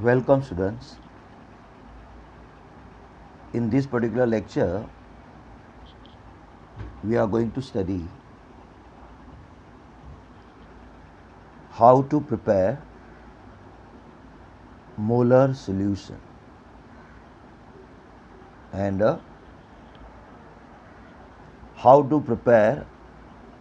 Welcome students. In this particular lecture, we are going to study how to prepare molar solution and how to prepare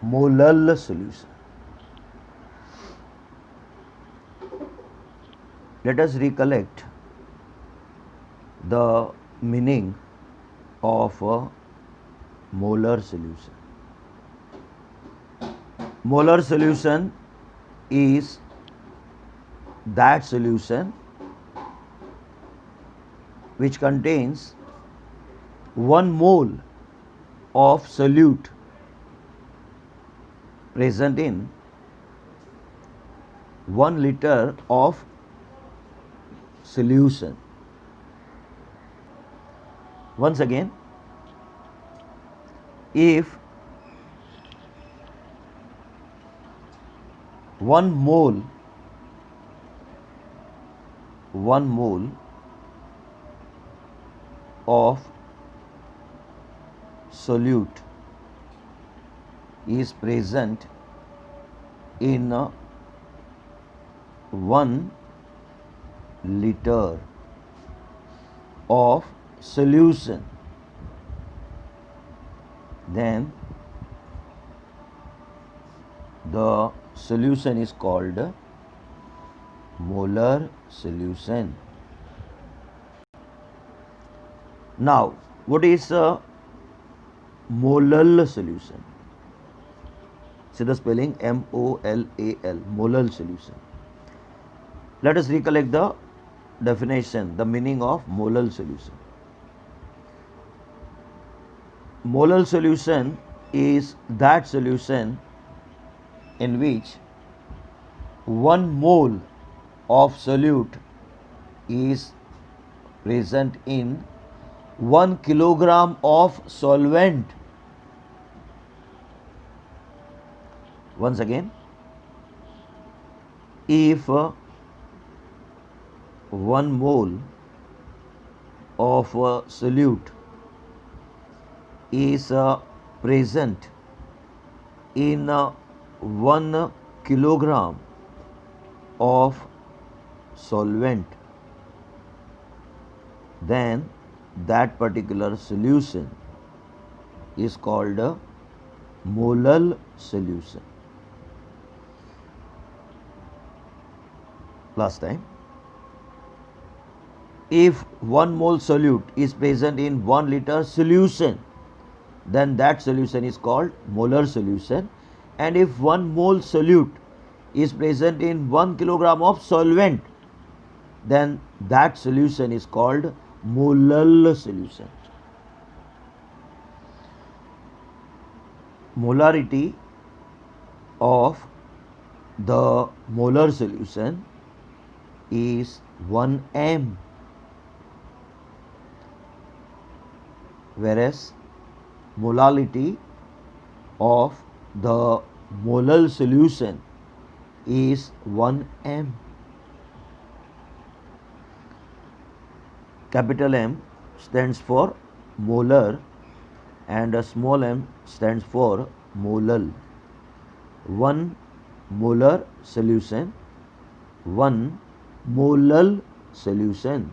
molar solution. Let us recollect the meaning of a molar solution. Molar solution is that solution which contains 1 mole of solute present in 1 liter of solution. Once again, if 1 mole of solute is present in 1 liter of solution, then the solution is called molar solution. Now, what is a molar solution? See the spelling M-O-L-A-L, molar solution. Let us recollect the definition, the meaning of molar solution. Molar solution is that solution in which 1 mole of solute is present in 1 kilogram of solvent. Once again, if 1 mole of solute is present in 1 kilogram of solvent, then that particular solution is called a molar solution. Last time, if 1 mole solute is present in 1 liter solution, then that solution is called molar solution. And if 1 mole solute is present in 1 kilogram of solvent, then that solution is called molar solution. Molarity of the molar solution is 1 m, whereas molality of the molar solution is 1 m. Capital M stands for molar and a small m stands for molar. 1 molar solution, 1 molar solution.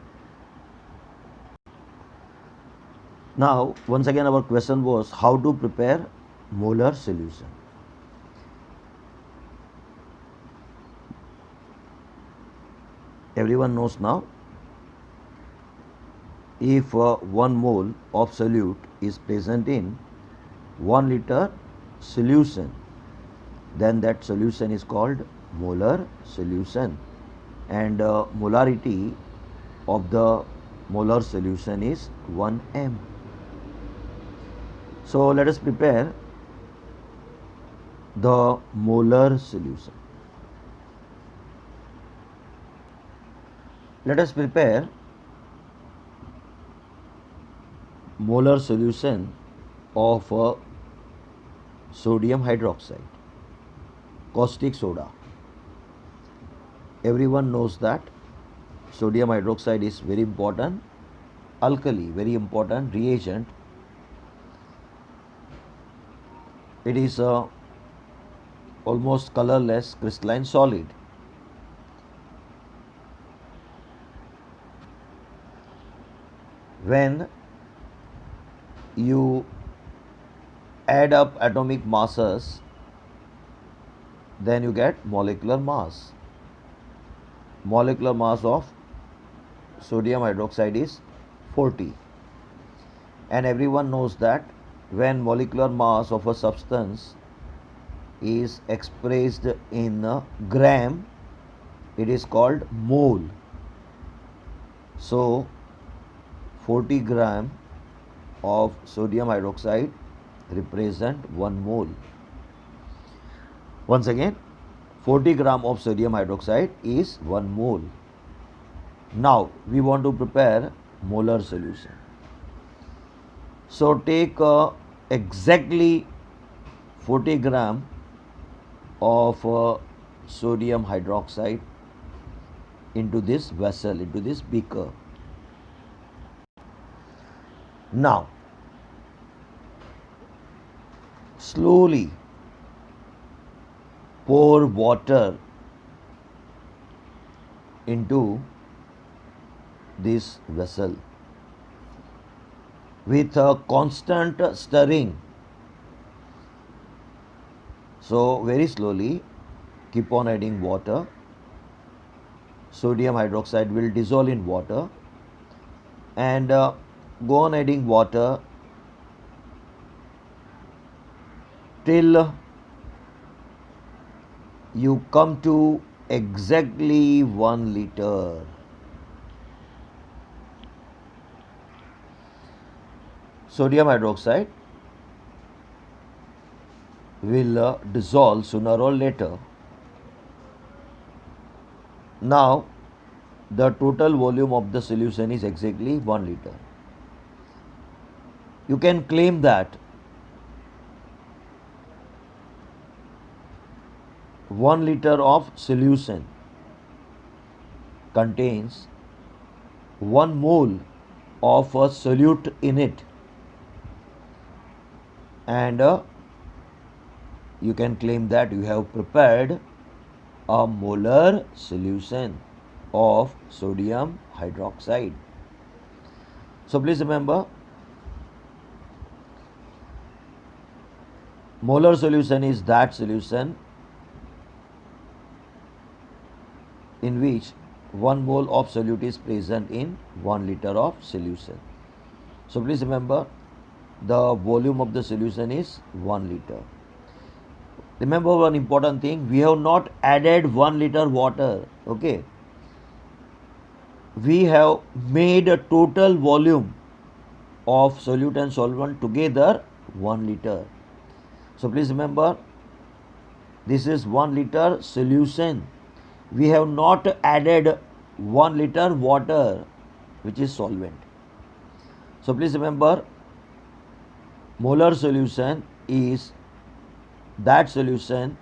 Now, once again, our question was how to prepare molar solution. Everyone knows now, if 1 mole of solute is present in 1 liter solution, then that solution is called molar solution, and molarity of the molar solution is 1 m. So let us prepare the molar solution. Let us prepare molar solution of sodium hydroxide, caustic soda. Everyone knows that Sodium hydroxide is very important alkali, very important reagent. It is a almost colorless crystalline solid. When you add up atomic masses, then you get molecular mass. Molecular mass of sodium hydroxide is 40. And everyone knows that when molecular mass of a substance is expressed in a gram, it is called mole. So 40 gram of sodium hydroxide represent 1 mole. Once again, 40 gram of sodium hydroxide is 1 mole. Now we want to prepare molar solution. So take exactly 40 gram of sodium hydroxide into this vessel, into this beaker. Now slowly pour water into this vessel with a constant stirring. So very slowly keep on adding water. Sodium hydroxide will dissolve in water, and go on adding water till you come to exactly 1 liter. Sodium hydroxide will dissolve sooner or later. Now the total volume of the solution is exactly 1 liter. You can claim that 1 liter of solution contains 1 mole of a solute in it, and you can claim that you have prepared a molar solution of sodium hydroxide. So please remember, molar solution is that solution in which 1 mole of solute is present in 1 liter of solution. So please remember, the volume of the solution is 1 liter. Remember one important thing, we have not added 1 liter water. Okay, we have made a total volume of solute and solvent together 1 liter. So please remember, this is 1 liter solution. We have not added 1 liter water, which is solvent. So please remember, molar solution is that solution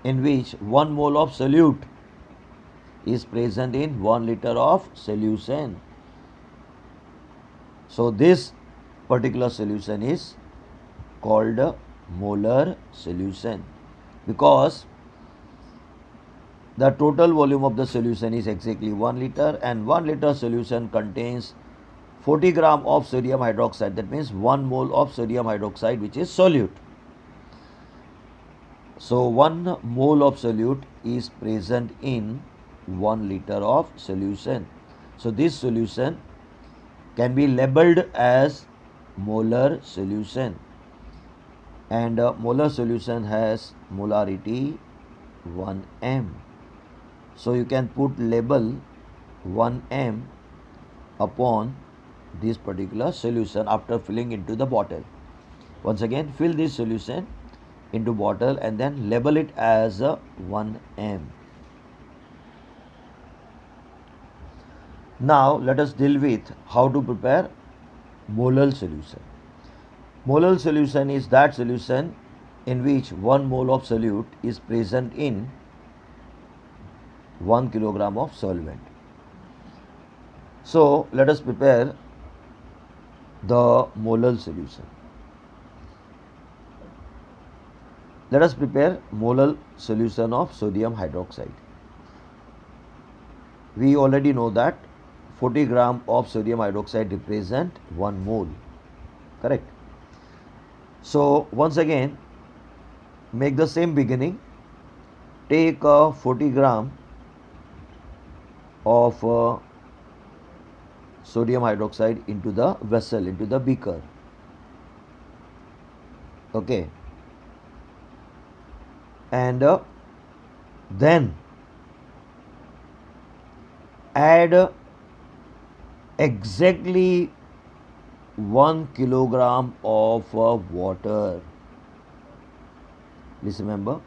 in which 1 mole of solute is present in 1 liter of solution. So this particular solution is called a molar solution, because the total volume of the solution is exactly 1 liter, and 1 liter solution contains 40 gram of sodium hydroxide. That means 1 mole of sodium hydroxide, which is solute. So 1 mole of solute is present in 1 liter of solution. So this solution can be labeled as molar solution, and molar solution has molarity 1 m. So you can put label 1 m upon this particular solution after filling into the bottle. Once again, fill this solution into bottle and then label it as 1 m. Now let us deal with how to prepare molar solution. Molar solution is that solution in which 1 mole of solute is present in 1 kilogram of solvent. So let us prepare the molar solution. Let us prepare molar solution of sodium hydroxide. We already know that 40 gram of sodium hydroxide represent 1 mole. Correct. So once again, make the same beginning. Take 40 gram of sodium hydroxide into the vessel, into the beaker. Okay. And then add exactly 1 kilogram of water. Please remember,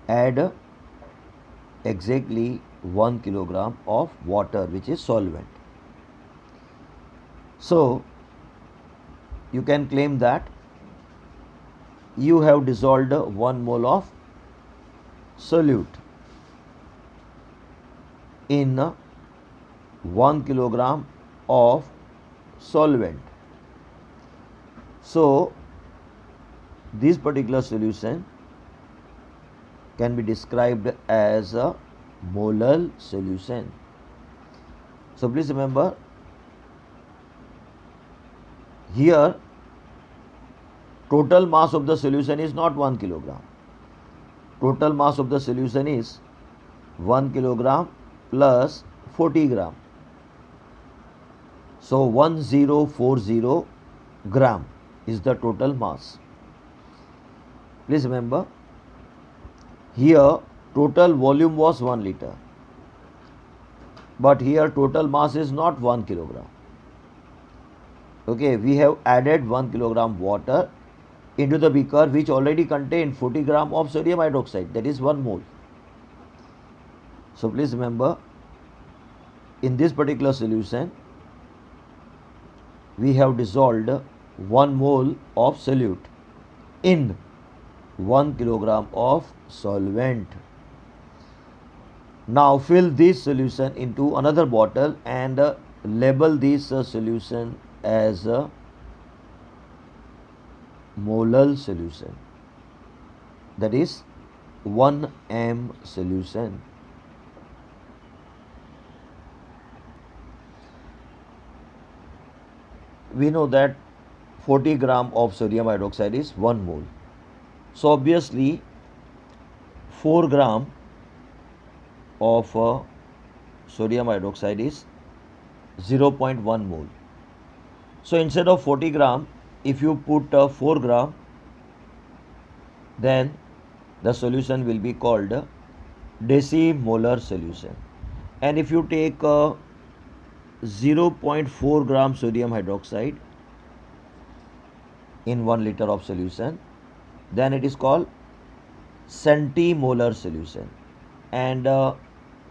add exactly 1 kilogram of water, which is solvent. So you can claim that you have dissolved 1 mole of solute in 1 kilogram of solvent. So this particular solution can be described as a molar solution. So please remember, here total mass of the solution is not 1 kilogram. Total mass of the solution is 1 kilogram plus 40 gram. So 1040 gram is the total mass. Please remember, here total volume was 1 liter, but here total mass is not 1 kilogram. Okay, we have added 1 kilogram water into the beaker, which already contained 40 gram of sodium hydroxide, that is 1 mole. So please remember, in this particular solution we have dissolved 1 mole of solute in 1 kilogram of solvent. Now fill this solution into another bottle and label this solution as a molar solution, that is 1m solution. We know that 40 gram of sodium hydroxide is 1 mole. So obviously 4 gram of sodium hydroxide is 0.1 mole. So instead of 40 gram, if you put 4 gram, then the solution will be called decimolar solution. And if you take 0.4 gram sodium hydroxide in 1 liter of solution, then it is called centimolar solution. And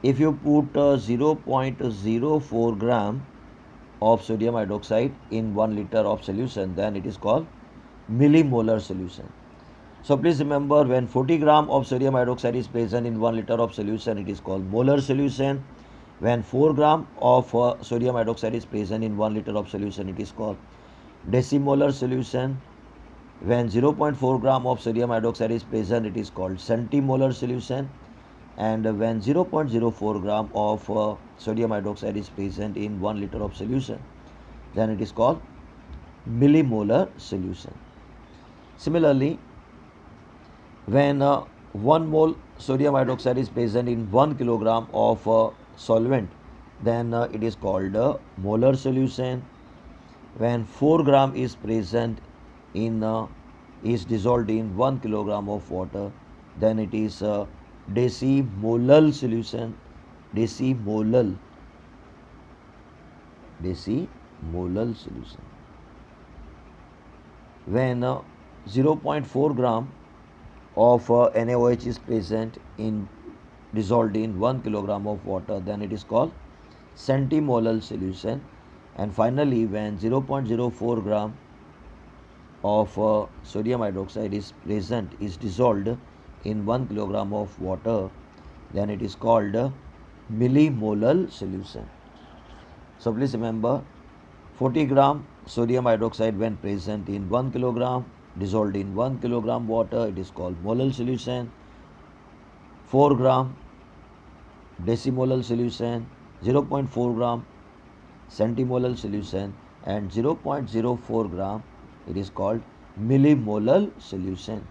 if you put 0.04 gram of sodium hydroxide in 1 liter of solution, then it is called millimolar solution. So please remember, when 40 gram of sodium hydroxide is present in 1 liter of solution, it is called molar solution. When 4 gram of sodium hydroxide is present in 1 liter of solution, it is called decimolar solution. When 0.4 gram of sodium hydroxide is present, it is called centimolar solution. And when 0.04 gram of sodium hydroxide is present in 1 liter of solution, then it is called millimolar solution. Similarly, when 1 mole sodium hydroxide is present in 1 kilogram of solvent, then it is called molar solution. When 4 gram is present in is dissolved in 1 kilogram of water, then it is decimolar solution. Decimolar solution. When 0.4 gram of NaOH is present in dissolved in 1 kilogram of water, then it is called centimolar solution. And finally, when 0.04 gram of sodium hydroxide is present, is dissolved in 1 kilogram of water, then it is called millimolar solution. So please remember, 40 gram sodium hydroxide when present in 1 kilogram dissolved in 1 kilogram water, it is called molar solution. 4 gram decimolar solution, 0.4 gram centimolar solution, and 0.04 gram, it is called millimolar solution.